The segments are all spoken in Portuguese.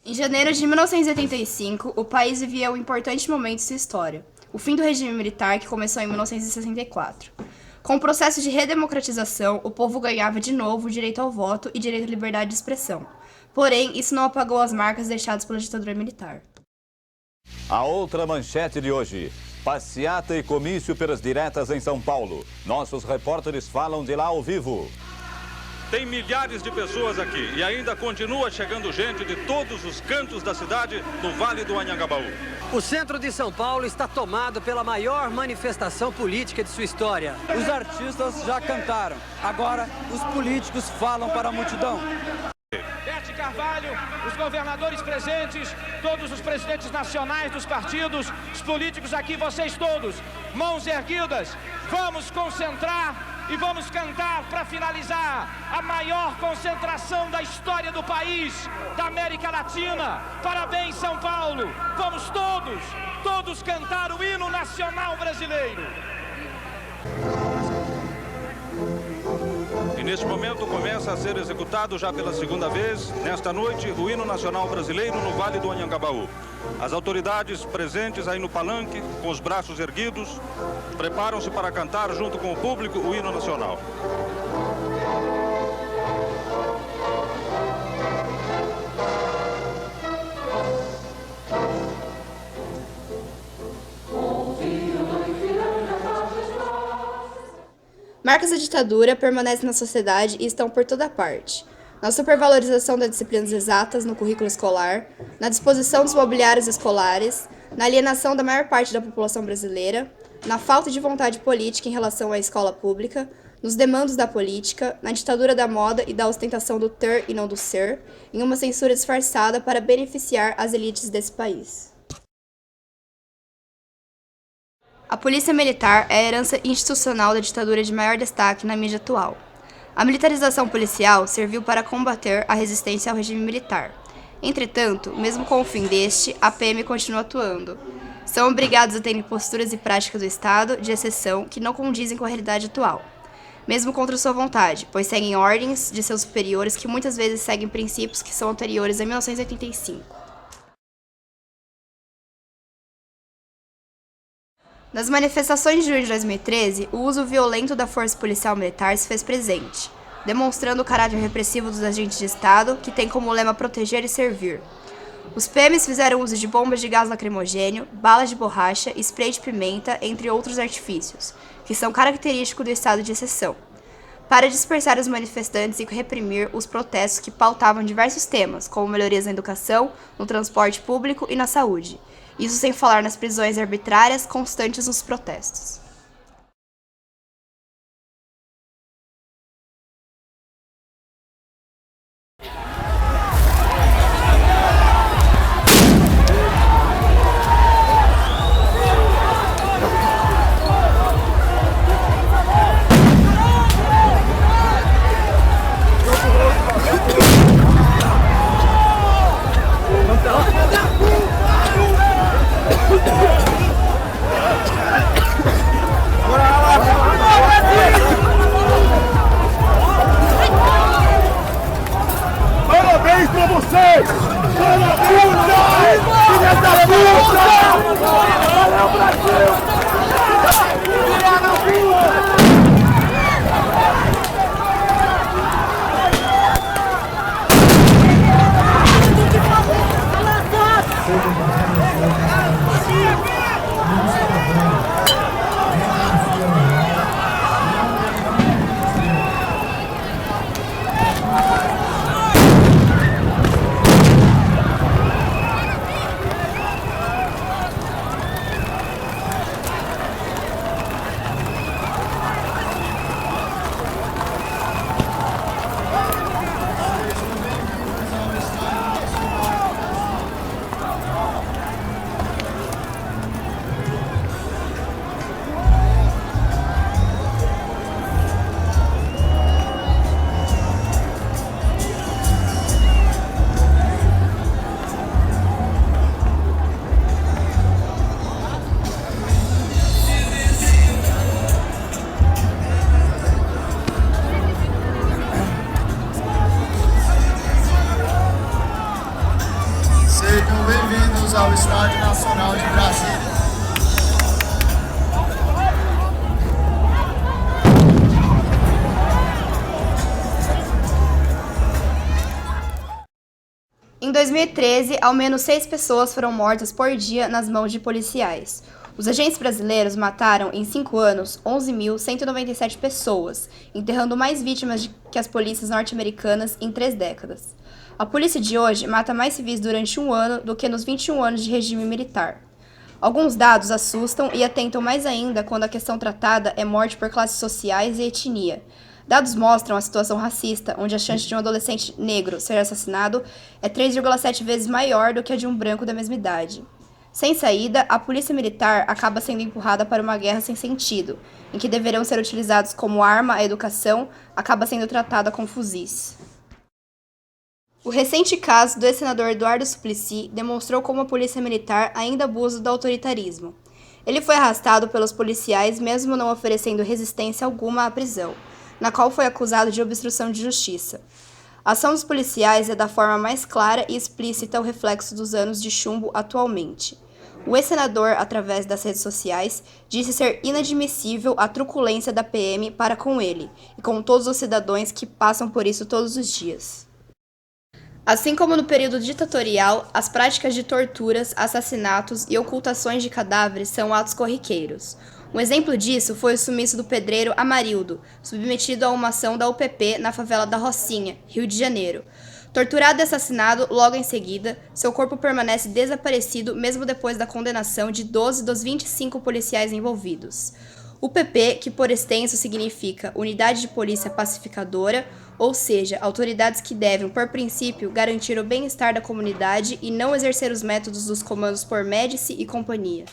Em janeiro de 1985, o país vivia um importante momento em sua história, o fim do regime militar que começou em 1964. Com o processo de redemocratização, o povo ganhava de novo o direito ao voto e direito à liberdade de expressão. Porém, isso não apagou as marcas deixadas pela ditadura militar. A outra manchete de hoje: passeata e comício pelas diretas em São Paulo. Nossos repórteres falam de lá ao vivo. Tem milhares de pessoas aqui e ainda continua chegando gente de todos os cantos da cidade no Vale do Anhangabaú. O centro de São Paulo está tomado pela maior manifestação política de sua história. Os artistas já cantaram, agora os políticos falam para a multidão. Bete Carvalho, os governadores presentes, todos os presidentes nacionais dos partidos, os políticos aqui, vocês todos, mãos erguidas, vamos concentrar e vamos cantar para finalizar a maior concentração da história do país, da América Latina. Parabéns, São Paulo! Vamos todos cantar o hino nacional brasileiro. E neste momento começa a ser executado já pela segunda vez, nesta noite, o hino nacional brasileiro no Vale do Anhangabaú. As autoridades presentes aí no palanque, com os braços erguidos, preparam-se para cantar junto com o público o hino nacional. Marcas da ditadura permanecem na sociedade e estão por toda parte. Na supervalorização das disciplinas exatas no currículo escolar, na disposição dos mobiliários escolares, na alienação da maior parte da população brasileira, na falta de vontade política em relação à escola pública, nos demandos da política, na ditadura da moda e da ostentação do ter e não do ser, em uma censura disfarçada para beneficiar as elites desse país. A polícia militar é a herança institucional da ditadura de maior destaque na mídia atual. A militarização policial serviu para combater a resistência ao regime militar. Entretanto, mesmo com o fim deste, a PM continua atuando. São obrigados a terem posturas e práticas do Estado, de exceção, que não condizem com a realidade atual. Mesmo contra sua vontade, pois seguem ordens de seus superiores que muitas vezes seguem princípios que são anteriores a 1985. Nas manifestações de junho de 2013, o uso violento da força policial militar se fez presente, demonstrando o caráter repressivo dos agentes de Estado, que tem como lema proteger e servir. Os PMs fizeram uso de bombas de gás lacrimogênio, balas de borracha, spray de pimenta, entre outros artifícios, que são característicos do estado de exceção, para dispersar os manifestantes e reprimir os protestos que pautavam diversos temas, como melhorias na educação, no transporte público e na saúde. Isso sem falar nas prisões arbitrárias constantes nos protestos. bem-vindos ao Estádio Nacional de Brasília. Em 2013, ao menos 6 pessoas foram mortas por dia nas mãos de policiais. Os agentes brasileiros mataram, em 5 anos, 11.197 pessoas, enterrando mais vítimas que as polícias norte-americanas em 3 décadas. A polícia de hoje mata mais civis durante um ano do que nos 21 anos de regime militar. Alguns dados assustam e atentam mais ainda quando a questão tratada é morte por classes sociais e etnia. Dados mostram a situação racista, onde a chance de um adolescente negro ser assassinado é 3,7 vezes maior do que a de um branco da mesma idade. Sem saída, a polícia militar acaba sendo empurrada para uma guerra sem sentido, em que deverão ser utilizados como arma a educação, acaba sendo tratada com fuzis. O recente caso do ex-senador Eduardo Suplicy demonstrou como a polícia militar ainda abusa do autoritarismo. Ele foi arrastado pelos policiais mesmo não oferecendo resistência alguma à prisão, na qual foi acusado de obstrução de justiça. A ação dos policiais é da forma mais clara e explícita o reflexo dos anos de chumbo atualmente. O ex-senador, através das redes sociais, disse ser inadmissível a truculência da PM para com ele e com todos os cidadãos que passam por isso todos os dias. Assim como no período ditatorial, as práticas de torturas, assassinatos e ocultações de cadáveres são atos corriqueiros. Um exemplo disso foi o sumiço do pedreiro Amarildo, submetido a uma ação da UPP na favela da Rocinha, Rio de Janeiro. Torturado e assassinado logo em seguida, seu corpo permanece desaparecido mesmo depois da condenação de 12 dos 25 policiais envolvidos. UPP, que por extenso significa Unidade de Polícia Pacificadora, ou seja, autoridades que devem, por princípio, garantir o bem-estar da comunidade e não exercer os métodos dos comandos por Médici e companhia.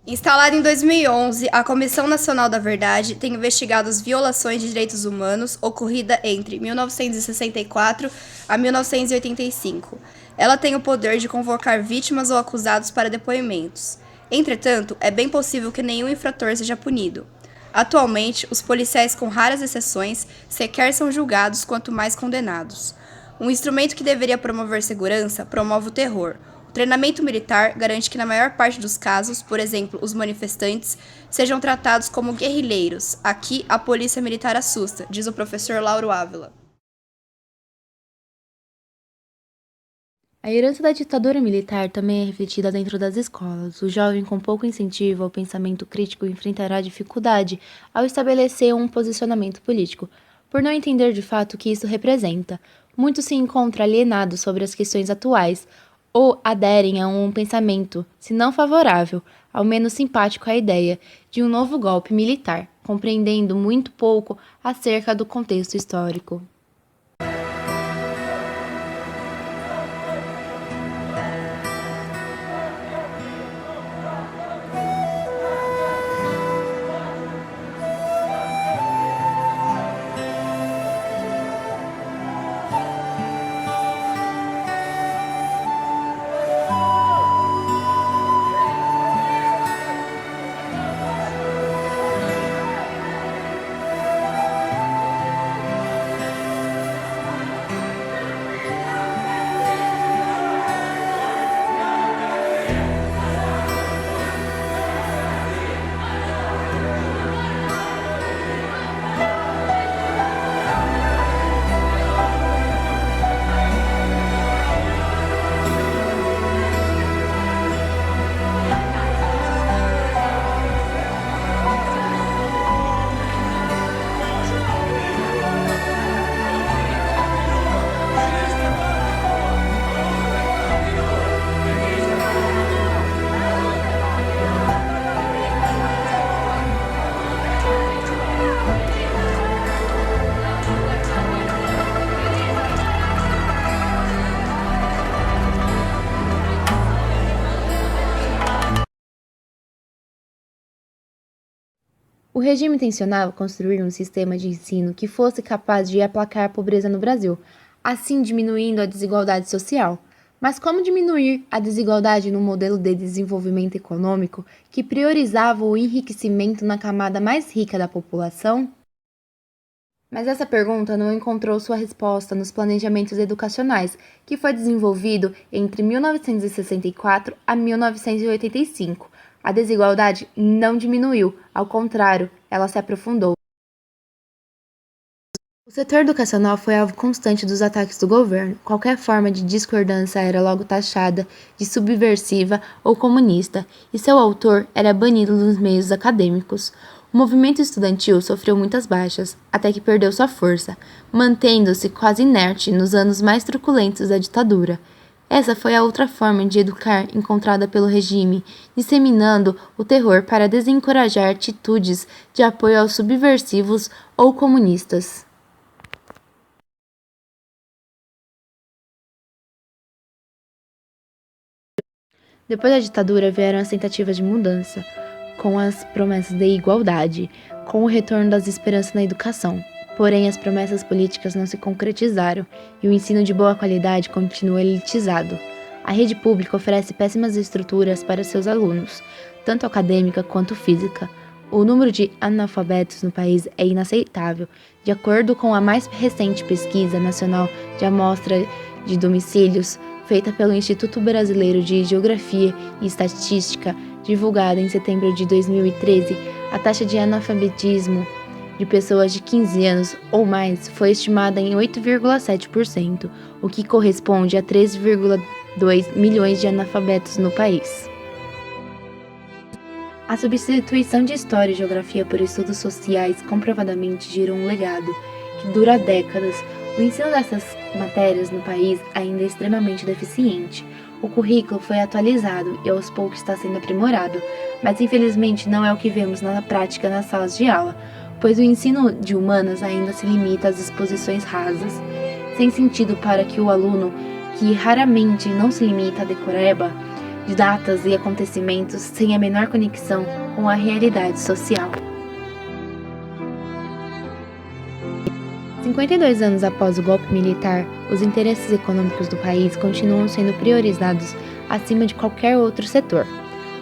Instalada em 2011, a Comissão Nacional da Verdade tem investigado as violações de direitos humanos ocorridas entre 1964 a 1985. Ela tem o poder de convocar vítimas ou acusados para depoimentos. Entretanto, é bem possível que nenhum infrator seja punido. Atualmente, os policiais, com raras exceções, sequer são julgados, quanto mais condenados. Um instrumento que deveria promover segurança promove o terror. O treinamento militar garante que, na maior parte dos casos, por exemplo, os manifestantes, sejam tratados como guerrilheiros. Aqui, a polícia militar assusta, diz o professor Lauro Ávila. A herança da ditadura militar também é refletida dentro das escolas. O jovem com pouco incentivo ao pensamento crítico enfrentará dificuldade ao estabelecer um posicionamento político, por não entender de fato o que isso representa. Muitos se encontram alienados sobre as questões atuais, ou aderem a um pensamento, se não favorável, ao menos simpático à ideia, de um novo golpe militar, compreendendo muito pouco acerca do contexto histórico. O regime intencionava construir um sistema de ensino que fosse capaz de aplacar a pobreza no Brasil, assim diminuindo a desigualdade social. Mas como diminuir a desigualdade num modelo de desenvolvimento econômico que priorizava o enriquecimento na camada mais rica da população? Mas essa pergunta não encontrou sua resposta nos planejamentos educacionais, que foi desenvolvido entre 1964 a 1985. A desigualdade não diminuiu, ao contrário, ela se aprofundou. O setor educacional foi alvo constante dos ataques do governo. Qualquer forma de discordância era logo taxada de subversiva ou comunista, e seu autor era banido dos meios acadêmicos. O movimento estudantil sofreu muitas baixas, até que perdeu sua força, mantendo-se quase inerte nos anos mais truculentos da ditadura. Essa foi a outra forma de educar encontrada pelo regime, disseminando o terror para desencorajar atitudes de apoio aos subversivos ou comunistas. Depois da ditadura vieram as tentativas de mudança, com as promessas de igualdade, com o retorno das esperanças na educação. Porém, as promessas políticas não se concretizaram e o ensino de boa qualidade continua elitizado. A rede pública oferece péssimas estruturas para seus alunos, tanto acadêmica quanto física. O número de analfabetos no país é inaceitável. De acordo com a mais recente pesquisa nacional de amostra de domicílios, feita pelo Instituto Brasileiro de Geografia e Estatística, divulgada em setembro de 2013, a taxa de analfabetismo de pessoas de 15 anos ou mais foi estimada em 8,7%, o que corresponde a 13,2 milhões de analfabetos no país. A substituição de História e Geografia por estudos sociais comprovadamente gerou um legado que dura décadas. O ensino dessas matérias no país ainda é extremamente deficiente. O currículo foi atualizado e aos poucos está sendo aprimorado, mas infelizmente não é o que vemos na prática nas salas de aula, pois o ensino de humanas ainda se limita às exposições rasas, sem sentido para que o aluno, que raramente não se limita a decoreba de datas e acontecimentos sem a menor conexão com a realidade social. 52 anos após o golpe militar, os interesses econômicos do país continuam sendo priorizados acima de qualquer outro setor.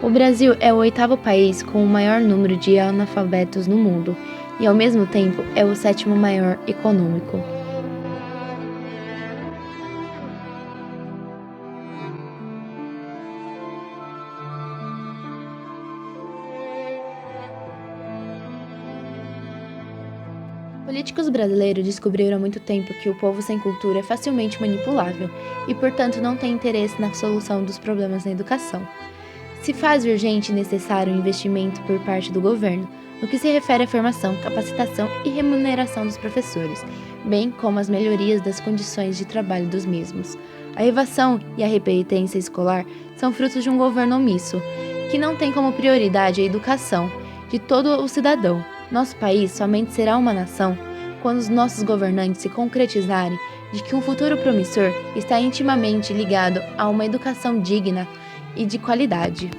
O Brasil é o 8º país com o maior número de analfabetos no mundo e, ao mesmo tempo, é o 7º maior econômico. Políticos brasileiros descobriram há muito tempo que o povo sem cultura é facilmente manipulável e, portanto, não tem interesse na solução dos problemas na educação. Se faz urgente e necessário um investimento por parte do governo, no que se refere à formação, capacitação e remuneração dos professores, bem como as melhorias das condições de trabalho dos mesmos. A evasão e a repetência escolar são frutos de um governo omisso, que não tem como prioridade a educação de todo o cidadão. Nosso país somente será uma nação quando os nossos governantes se concretizarem de que um futuro promissor está intimamente ligado a uma educação digna e de qualidade.